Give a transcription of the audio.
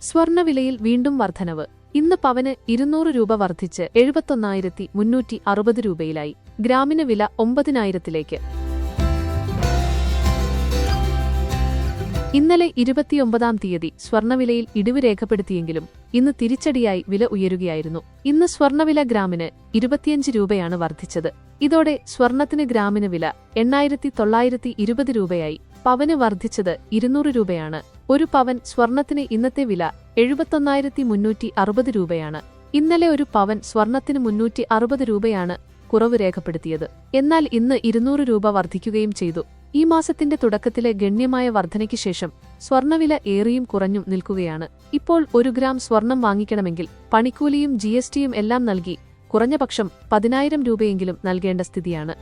സ്വർണ്ണവിലയിൽ വീണ്ടും വർധനവ്. ഇന്ന് പവന് 200 രൂപ വർദ്ധിച്ച് 71,360 രൂപയിലായി. ഗ്രാമിന് വില 9,000-ലേക്ക്. ഇന്നലെ 29-ാം തീയതി സ്വർണ്ണവിലയിൽ ഇടിവ് രേഖപ്പെടുത്തിയെങ്കിലും ഇന്ന് തിരിച്ചടിയായി വില ഉയരുകയായിരുന്നു. ഇന്ന് സ്വർണ്ണവില ഗ്രാമിന് 25 രൂപയാണ് വർദ്ധിച്ചത്. ഇതോടെ സ്വർണ്ണത്തിന് ഗ്രാമിന് വില 8,920 രൂപയായി. പവന് വർദ്ധിച്ചത് 200 രൂപയാണ്. ഒരു പവൻ സ്വർണ്ണത്തിന് ഇന്നത്തെ വില 71,360 രൂപയാണ്. ഇന്നലെ ഒരു പവൻ സ്വർണ്ണത്തിന് 360 രൂപയാണ് കുറവ് രേഖപ്പെടുത്തിയത്. എന്നാൽ ഇന്ന് 200 രൂപ വർദ്ധിക്കുകയും ചെയ്തു. ഈ മാസത്തിന്റെ തുടക്കത്തിലെ ഗണ്യമായ വർധനയ്ക്ക് ശേഷം സ്വർണ്ണവില ഏറിയും കുറഞ്ഞും നിൽക്കുകയാണ്. ഇപ്പോൾ 1 ഗ്രാം സ്വർണം വാങ്ങിക്കണമെങ്കിൽ പണിക്കൂലിയും GSTയും എല്ലാം നൽകി കുറഞ്ഞപക്ഷം 10,000 രൂപയെങ്കിലും നൽകേണ്ട സ്ഥിതിയാണ്.